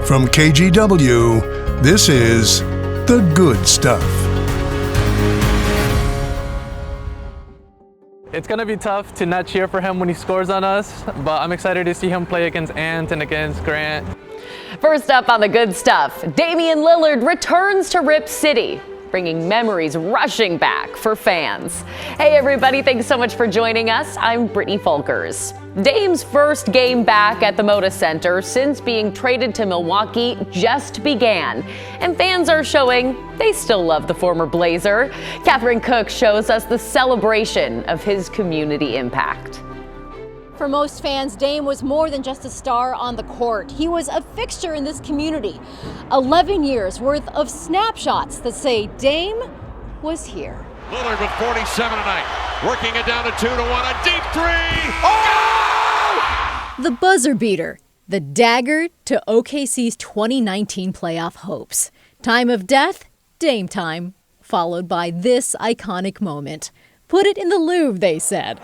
From KGW, this is The Good Stuff. It's going to be tough to not cheer for him when he scores on us, but I'm excited to see him play against Ant and against Grant. First up on The Good Stuff, Damian Lillard returns to Rip City, bringing memories rushing back for fans. Hey everybody, thanks so much for joining us. I'm Brittany Folkers. Dame's first game back at the Moda Center since being traded to Milwaukee just began, and fans are showing they still love the former Blazer. Catherine Cook shows us the celebration of his community impact. For most fans, Dame was more than just a star on the court. He was a fixture in this community. 11 years worth of snapshots that say Dame was here. Lillard with 47 tonight, working it down to 2-1, a deep three. Oh! The buzzer beater, the dagger to OKC's 2019 playoff hopes. Time of death, Dame time, followed by this iconic moment. Put it in the Louvre, they said.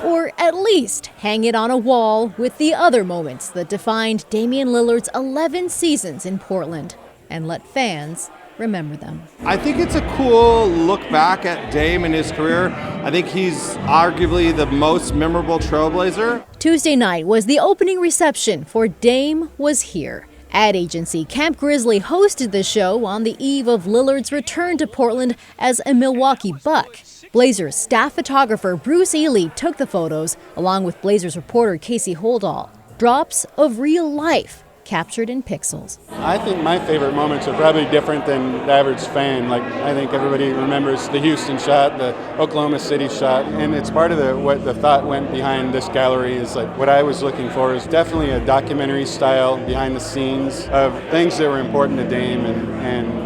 Or at least hang it on a wall with the other moments that defined Damian Lillard's 11 seasons in Portland, and let fans remember them. I think it's a cool look back at Dame and his career. I think he's arguably the most memorable trailblazer. Tuesday night was the opening reception for Dame Was Here. Ad agency Camp Grizzly hosted the show on the eve of Lillard's return to Portland as a Milwaukee Buck. Blazers staff photographer Bruce Ely took the photos, along with Blazers reporter Casey Holdall. Drops of real life captured in pixels. I think my favorite moments are probably different than the average fan. Like, I think everybody remembers the Houston shot, the Oklahoma City shot, and it's part of what the thought went behind this gallery is like what I was looking for is definitely a documentary style behind the scenes of things that were important to Dame and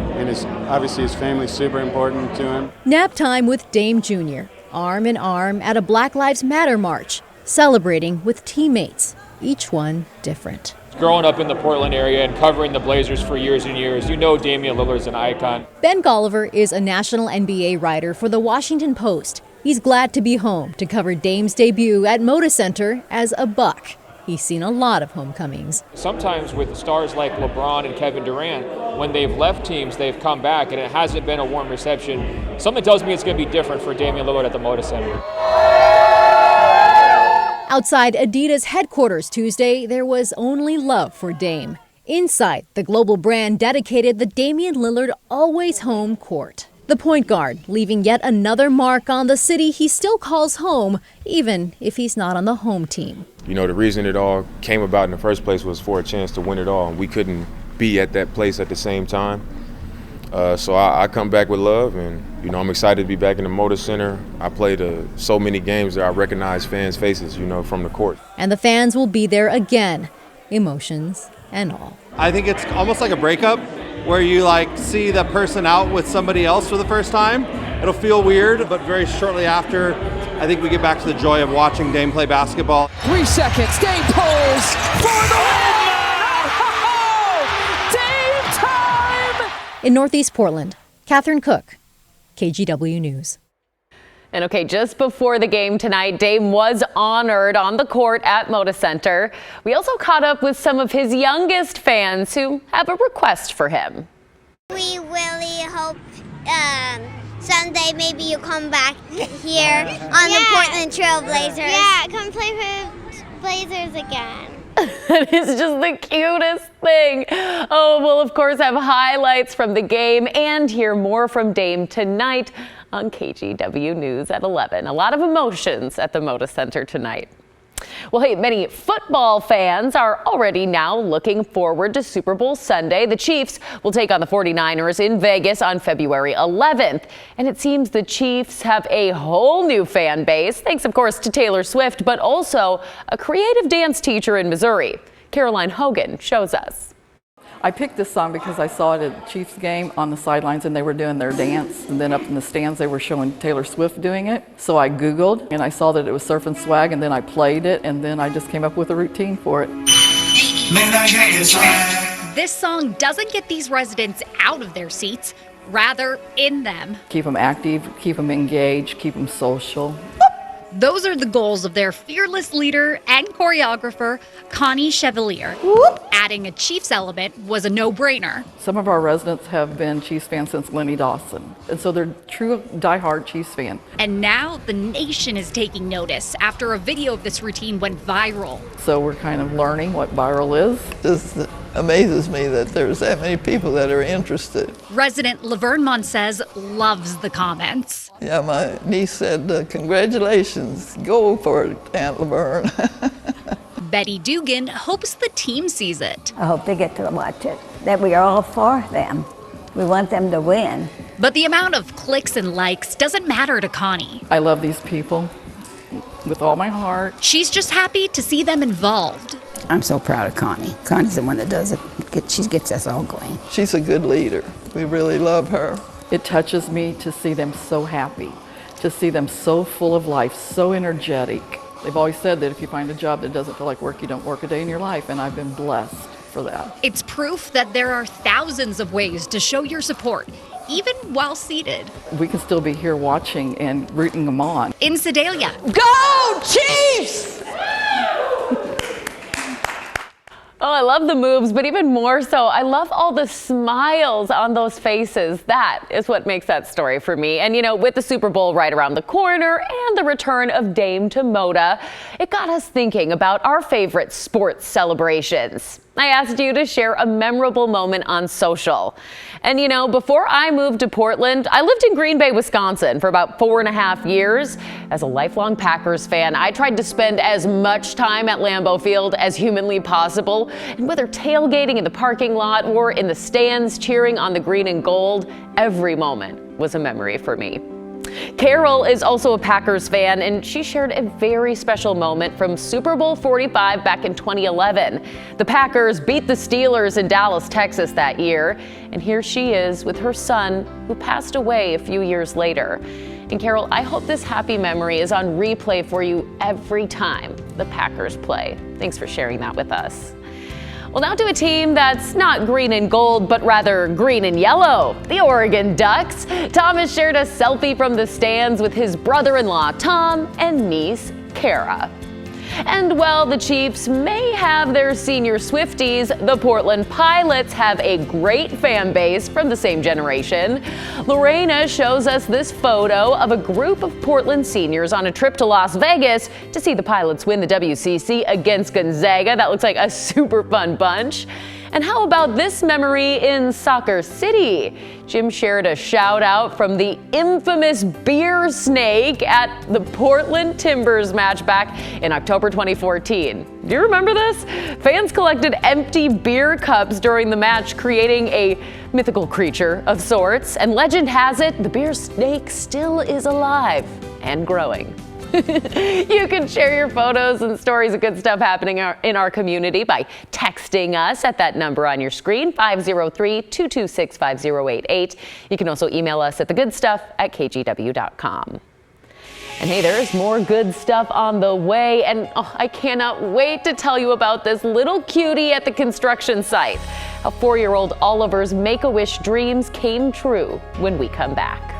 obviously his family's super important to him. Nap time with Dame Jr., arm in arm at a Black Lives Matter march, celebrating with teammates, each one different. Growing up in the Portland area and covering the Blazers for years and years, you know Damian Lillard's an icon. Ben Golliver is a national NBA writer for The Washington Post. He's glad to be home to cover Dame's debut at Moda Center as a Buck. He's seen a lot of homecomings. Sometimes with stars like LeBron and Kevin Durant, when they've left teams, they've come back and it hasn't been a warm reception. Something tells me it's going to be different for Damian Lillard at the Moda Center. Outside Adidas headquarters Tuesday, there was only love for Dame. Inside, the global brand dedicated the Damian Lillard Always Home court. The point guard leaving yet another mark on the city he still calls home, even if he's not on the home team. You know, the reason it all came about in the first place was for a chance to win it all. We couldn't be at that place at the same time. So I come back with love, and, you know, I'm excited to be back in the Moda Center. I played so many games that I recognize fans' faces, you know, from the court. And the fans will be there again, emotions and all. I think it's almost like a breakup where you see the person out with somebody else for the first time. It'll feel weird, but very shortly after, I think we get back to the joy of watching Dame play basketball. 3 seconds, Dame pulls for the win! Dame time! In Northeast Portland, Catherine Cook, KGW News. And okay, just before the game tonight, Dame was honored on the court at Moda Center. We also caught up with some of his youngest fans who have a request for him. We really hope someday maybe you come back here on the Portland Trail Blazers. Yeah, come play for Blazers again. That is just the cutest thing. Oh, we'll of course have highlights from the game and hear more from Dame tonight on KGW News at 11. A lot of emotions at the Moda Center tonight. Well, hey, many football fans are already now looking forward to Super Bowl Sunday. The Chiefs will take on the 49ers in Vegas on February 11th. And it seems the Chiefs have a whole new fan base, thanks, of course, to Taylor Swift, but also a creative dance teacher in Missouri. Caroline Hogan shows us. I picked this song because I saw it at the Chiefs game on the sidelines and they were doing their dance, and then up in the stands they were showing Taylor Swift doing it. So I Googled and I saw that it was Surf and Swag, and then I played it, and then I just came up with a routine for it. This song doesn't get these residents out of their seats, rather in them. Keep them active, keep them engaged, keep them social. Those are the goals of their fearless leader and choreographer, Connie Chevalier. Adding a Chiefs element was a no-brainer. Some of our residents have been Chiefs fans since Lenny Dawson, and so they're true diehard Chiefs fan. And now the nation is taking notice after a video of this routine went viral. So we're kind of learning what viral is. Just amazes me that there's that many people that are interested. Resident Laverne Monsez loves the comments. Yeah, my niece said, congratulations, go for it, Aunt Laverne. Betty Dugan hopes the team sees it. I hope they get to watch it, that we are all for them. We want them to win. But the amount of clicks and likes doesn't matter to Connie. I love these people with all my heart. She's just happy to see them involved. I'm so proud of Connie. Connie's the one that does it. She gets us all going. She's a good leader. We really love her. It touches me to see them so happy, to see them so full of life, so energetic. They've always said that if you find a job that doesn't feel like work, you don't work a day in your life, and I've been blessed for that. It's proof that there are thousands of ways to show your support, even while seated. We can still be here watching and rooting them on. In Sedalia. Go Chiefs! Oh, I love the moves, but even more so, I love all the smiles on those faces. That is what makes that story for me. And, you know, with the Super Bowl right around the corner and the return of Dame to Moda, it got us thinking about our favorite sports celebrations. I asked you to share a memorable moment on social. And you know, before I moved to Portland, I lived in Green Bay, Wisconsin for about 4.5 years. As a lifelong Packers fan, I tried to spend as much time at Lambeau Field as humanly possible. And whether tailgating in the parking lot or in the stands cheering on the green and gold, every moment was a memory for me. Carol is also a Packers fan, and she shared a very special moment from Super Bowl 45 back in 2011. The Packers beat the Steelers in Dallas, Texas that year, and here she is with her son, who passed away a few years later. And Carol, I hope this happy memory is on replay for you every time the Packers play. Thanks for sharing that with us. Well, now to a team that's not green and gold, but rather green and yellow, the Oregon Ducks. Thomas shared a selfie from the stands with his brother-in-law, Tom, and niece, Kara. And while the Chiefs may have their senior Swifties, the Portland Pilots have a great fan base from the same generation. Lorena shows us this photo of a group of Portland seniors on a trip to Las Vegas to see the Pilots win the WCC against Gonzaga. That looks like a super fun bunch. And how about this memory in Soccer City? Jim shared a shout out from the infamous beer snake at the Portland Timbers match back in October 2014. Do you remember this? Fans collected empty beer cups during the match, creating a mythical creature of sorts. And legend has it, the beer snake still is alive and growing. You can share your photos and stories of good stuff happening in our community by texting us at that number on your screen, 503-226-5088. You can also email us at thegoodstuff@kgw.com. And hey, there is more good stuff on the way, and I cannot wait to tell you about this little cutie at the construction site. A 4-year-old Oliver's Make-A-Wish dreams came true when we come back.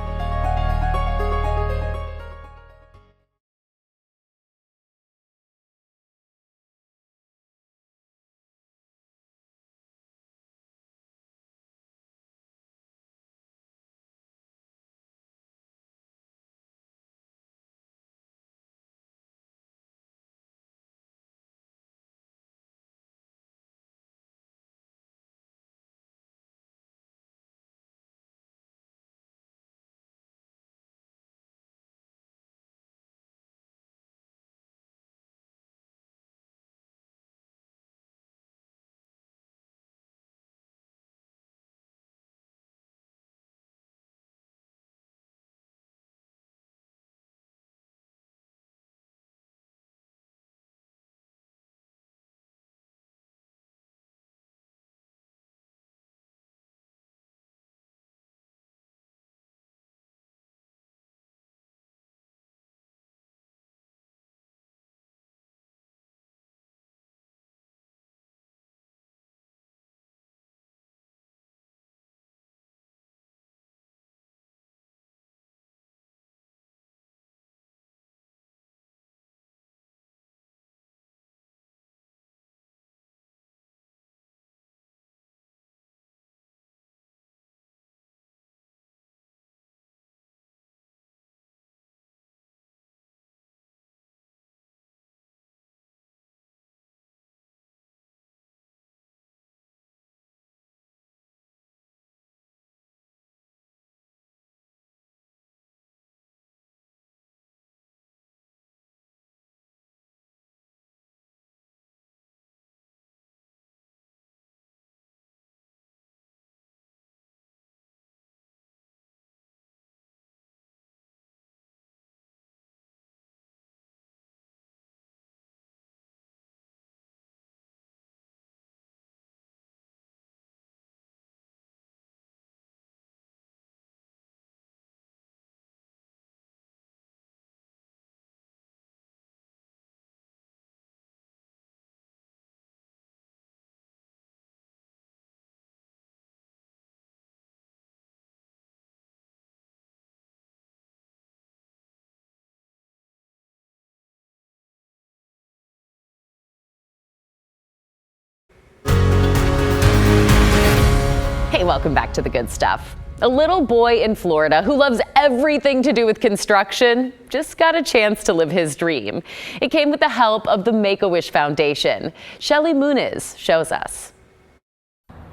Hey, welcome back to The Good Stuff. A little boy in Florida who loves everything to do with construction just got a chance to live his dream. It came with the help of the Make-A-Wish Foundation. Shelly Muniz shows us.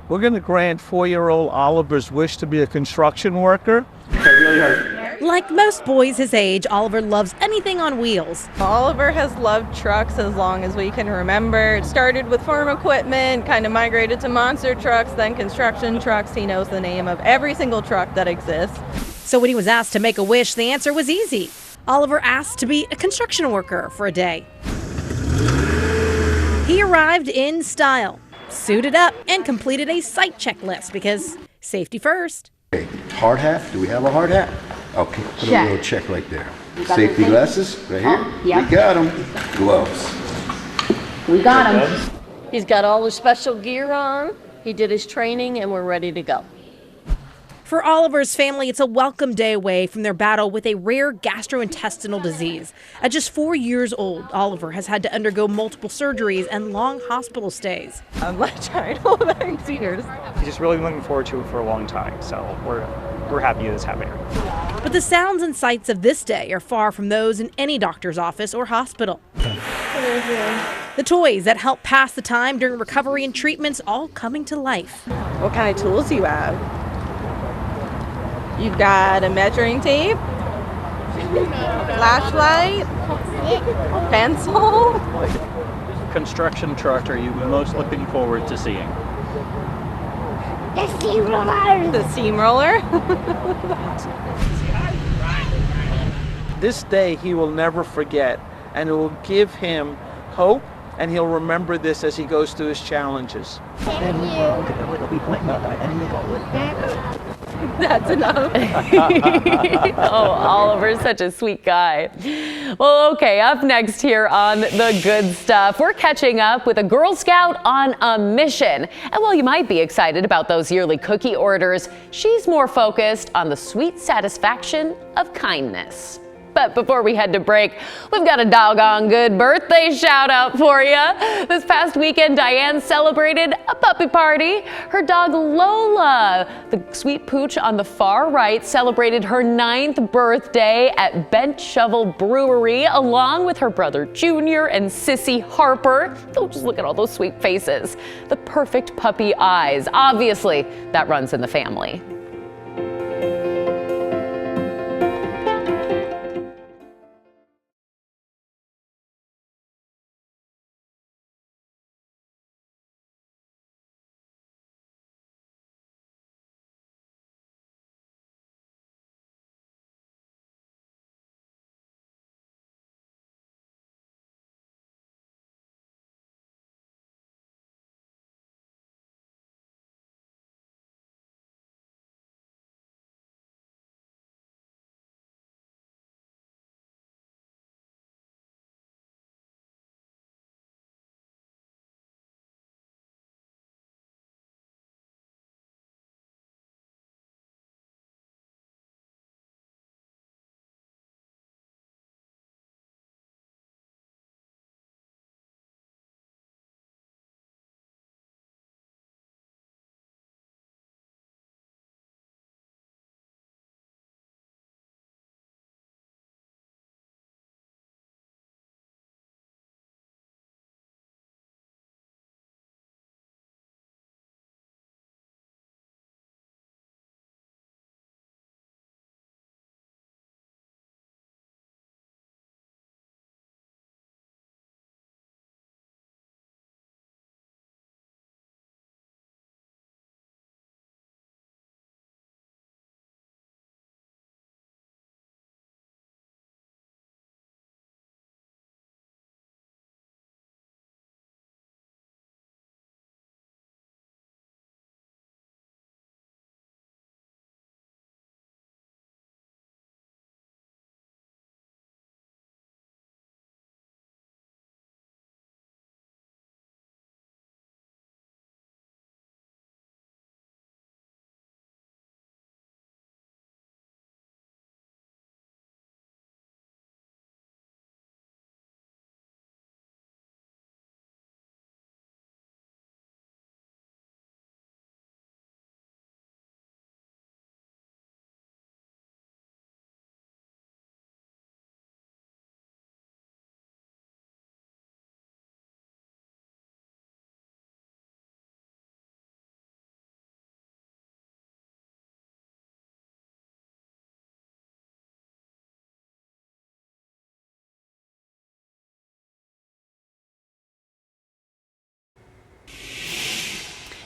We're going to grant 4-year-old Oliver's wish to be a construction worker. Like most boys his age, Oliver loves anything on wheels. Oliver has loved trucks as long as we can remember. It started with farm equipment, kind of migrated to monster trucks, then construction trucks. He knows the name of every single truck that exists. So when he was asked to make a wish, the answer was easy. Oliver asked to be a construction worker for a day. He arrived in style, suited up, and completed a site checklist because safety first. Okay, hard hat. Do we have a hard hat? Okay, put a little check right there. Safety glasses, right here. Yep. We got them. Gloves. We got him. He's got all his special gear on. He did his training and we're ready to go. For Oliver's family, it's a welcome day away from their battle with a rare gastrointestinal disease. At just 4 years old, Oliver has had to undergo multiple surgeries and long hospital stays. I'm like trying to hold back tears. He's just really looking forward to it for a long time, so we're happy it's happening. But the sounds and sights of this day are far from those in any doctor's office or hospital. The toys that help pass the time during recovery and treatments all coming to life. What kind of tools do you have? You've got a measuring tape, flashlight, pencil. Construction truck are you most looking forward to seeing? The steamroller. The steamroller. This day he will never forget, and it will give him hope, and he'll remember this as he goes through his challenges. Thank you. That's enough. Oh, Oliver's such a sweet guy. Well, okay, up next here on The Good Stuff, we're catching up with a Girl Scout on a mission. And while you might be excited about those yearly cookie orders, she's more focused on the sweet satisfaction of kindness. But before we head to break, we've got a doggone good birthday shout out for you. This past weekend, Diane celebrated a puppy party. Her dog Lola, the sweet pooch on the far right, celebrated her 9th birthday at Bent Shovel Brewery, along with her brother Junior and Sissy Harper. Oh, just look at all those sweet faces. The perfect puppy eyes. Obviously, that runs in the family.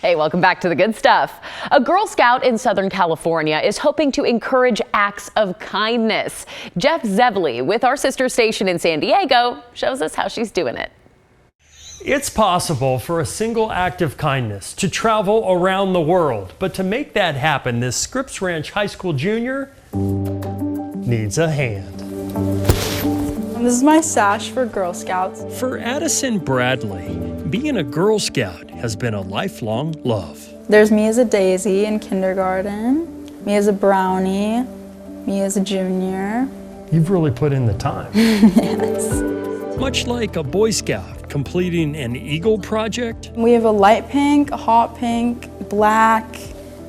Hey, welcome back to the good stuff. A Girl Scout in Southern California is hoping to encourage acts of kindness. Jeff Zevely with our sister station in San Diego shows us how she's doing it. It's possible for a single act of kindness to travel around the world, but to make that happen, this Scripps Ranch High School junior needs a hand. This is my sash for Girl Scouts. For Addison Bradley, being a Girl Scout has been a lifelong love. There's me as a daisy in kindergarten, me as a brownie, me as a junior. You've really put in the time. Yes. Much like a Boy Scout completing an Eagle project. We have a light pink, a hot pink, black,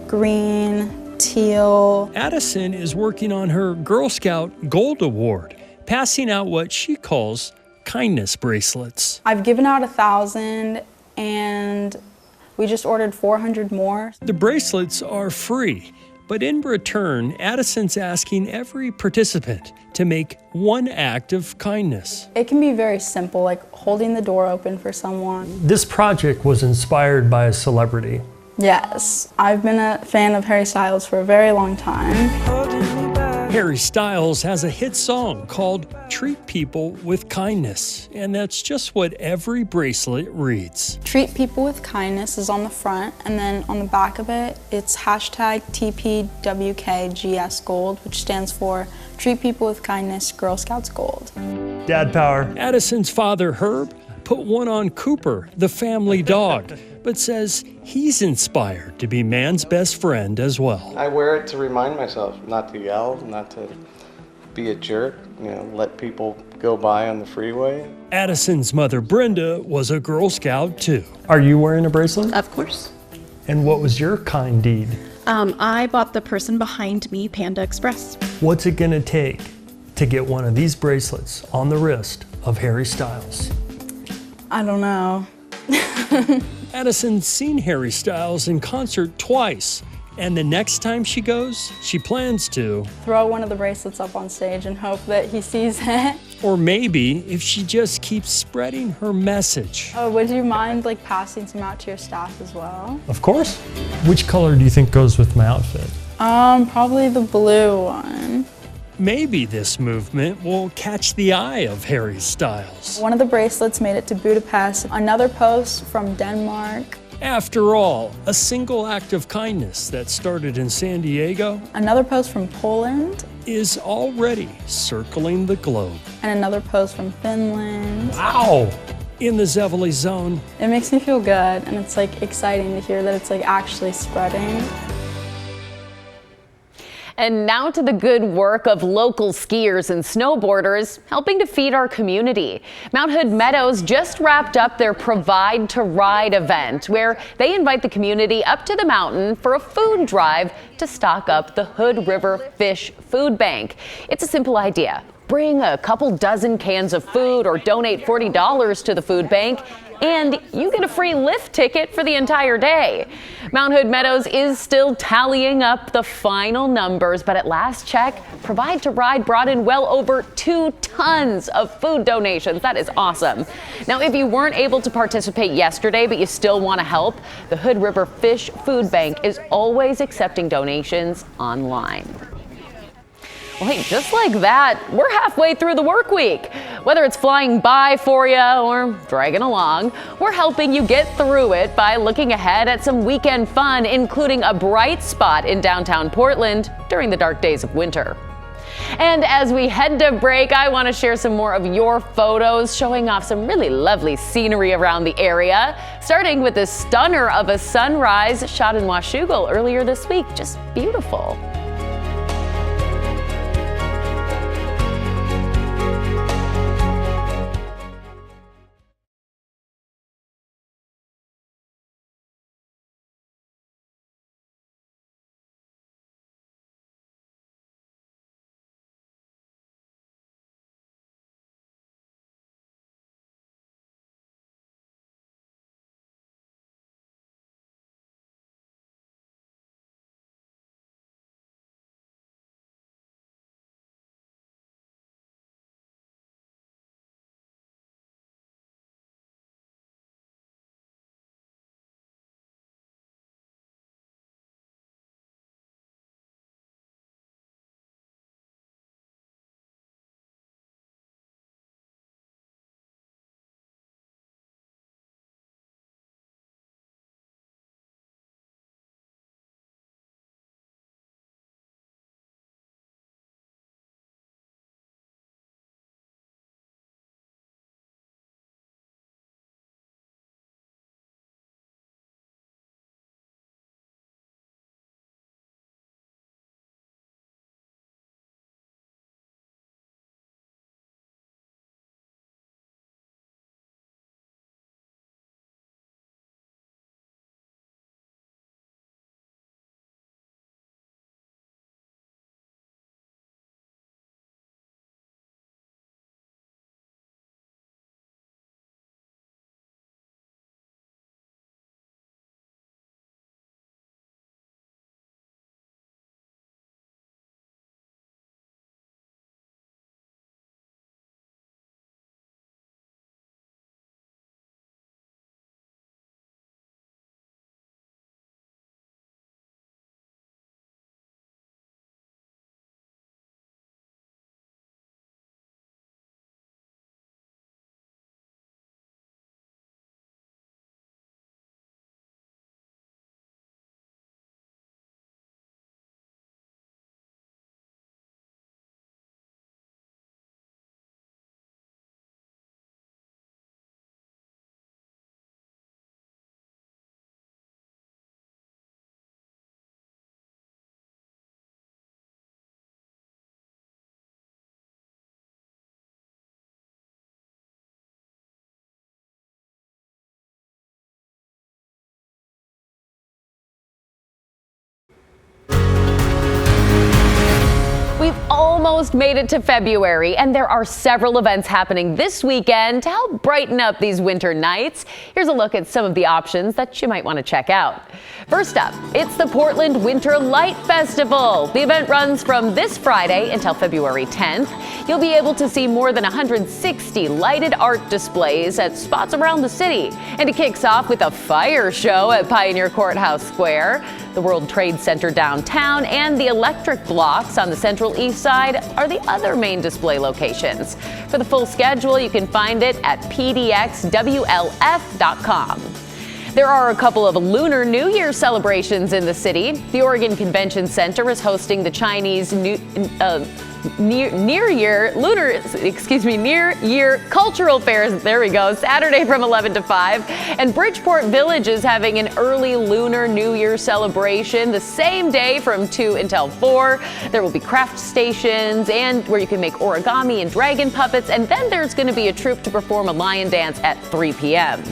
green, teal. Addison is working on her Girl Scout Gold Award, passing out what she calls kindness bracelets. I've given out 1,000 and we just ordered 400 more. The bracelets are free, but in return, Addison's asking every participant to make one act of kindness. It can be very simple, like holding the door open for someone. This project was inspired by a celebrity. Yes, I've been a fan of Harry Styles for a very long time. Harry Styles has a hit song called Treat People with Kindness, and that's just what every bracelet reads. Treat People with Kindness is on the front, and then on the back of it, it's hashtag TPWKGS Gold, which stands for Treat People with Kindness Girl Scouts Gold. Dad power. Addison's father, Herb, put one on Cooper, the family dog, but says he's inspired to be man's best friend as well. I wear it to remind myself not to yell, not to be a jerk, let people go by on the freeway. Addison's mother, Brenda, was a Girl Scout too. Are you wearing a bracelet? Of course. And what was your kind deed? I bought the person behind me Panda Express. What's it gonna take to get one of these bracelets on the wrist of Harry Styles? I don't know. Addison's seen Harry Styles in concert twice, and the next time she goes, she plans to throw one of the bracelets up on stage and hope that he sees it. Or maybe if she just keeps spreading her message. Oh, would you mind passing some out to your staff as well? Of course. Which color do you think goes with my outfit? Probably the blue one. Maybe this movement will catch the eye of Harry Styles. One of the bracelets made it to Budapest, another post from Denmark. After all, a single act of kindness that started in San Diego, another post from Poland, is already circling the globe. And another post from Finland. Wow! In the Zevely zone. It makes me feel good, and it's exciting to hear that it's actually spreading. And now to the good work of local skiers and snowboarders helping to feed our community. Mount Hood Meadows just wrapped up their Provide to Ride event, where they invite the community up to the mountain for a food drive to stock up the Hood River Fish Food Bank. It's a simple idea. Bring a couple dozen cans of food or donate $40 to the food bank, and you get a free lift ticket for the entire day. Mount Hood Meadows is still tallying up the final numbers, but at last check, Provide to Ride brought in well over 2 tons of food donations. That is awesome. Now, if you weren't able to participate yesterday, but you still want to help, the Hood River Fish Food Bank is always accepting donations online. Well, hey, just like that, we're halfway through the work week. Whether it's flying by for you or dragging along, we're helping you get through it by looking ahead at some weekend fun, including a bright spot in downtown Portland during the dark days of winter. And as we head to break, I want to share some more of your photos showing off some really lovely scenery around the area, starting with this stunner of a sunrise shot in Washougal earlier this week. Just beautiful. almost made it to February, and there are several events happening this weekend to help brighten up these winter nights. Here's a look at some of the options that you might want to check out. First up, it's the Portland Winter Light Festival. The event runs from this Friday until February 10th. You'll be able to see more than 160 lighted art displays at spots around the city. And it kicks off with a fire show at Pioneer Courthouse Square. The World Trade Center downtown and the electric blocks on the Central East Side are the other main display locations. For the full schedule, you can find it at pdxwlf.com. There are a couple of Lunar New Year celebrations in the city. The Oregon Convention Center is hosting the Chinese Near Year Cultural Fairs, there we go, Saturday from 11 to 5. And Bridgeport Village is having an early Lunar New Year celebration the same day from 2 until 4. There will be craft stations and where you can make origami and dragon puppets. And then there's going to be a troupe to perform a lion dance at 3 p.m.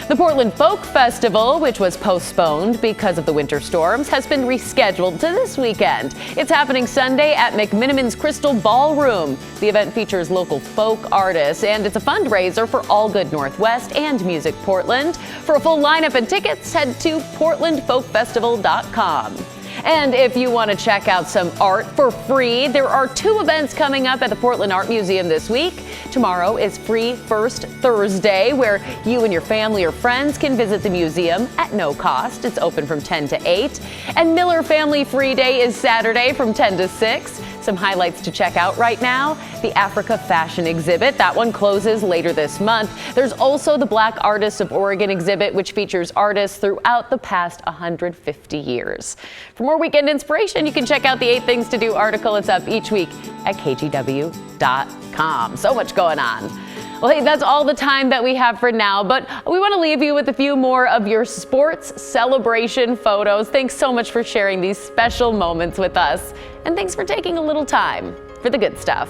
The Portland Folk Festival, which was postponed because of the winter storms, has been rescheduled to this weekend. It's happening Sunday at McMiniman's Crystal Ballroom. The event features local folk artists, and it's a fundraiser for All Good Northwest and Music Portland. For a full lineup and tickets, head to portlandfolkfestival.com. And if you want to check out some art for free, there are 2 events coming up at the Portland Art Museum this week. Tomorrow is Free First Thursday, where you and your family or friends can visit the museum at no cost. It's open from 10 to 8. And Miller Family Free Day is Saturday from 10 to 6. Some highlights to check out right now: the Africa Fashion Exhibit. That one closes later this month. There's also the Black Artists of Oregon exhibit, which features artists throughout the past 150 years. For more weekend inspiration, you can check out the 8 Things to Do article. It's up each week at kgw.com. So much going on. Well, hey, that's all the time that we have for now, but we want to leave you with a few more of your sports celebration photos. Thanks so much for sharing these special moments with us, and thanks for taking a little time for the good stuff.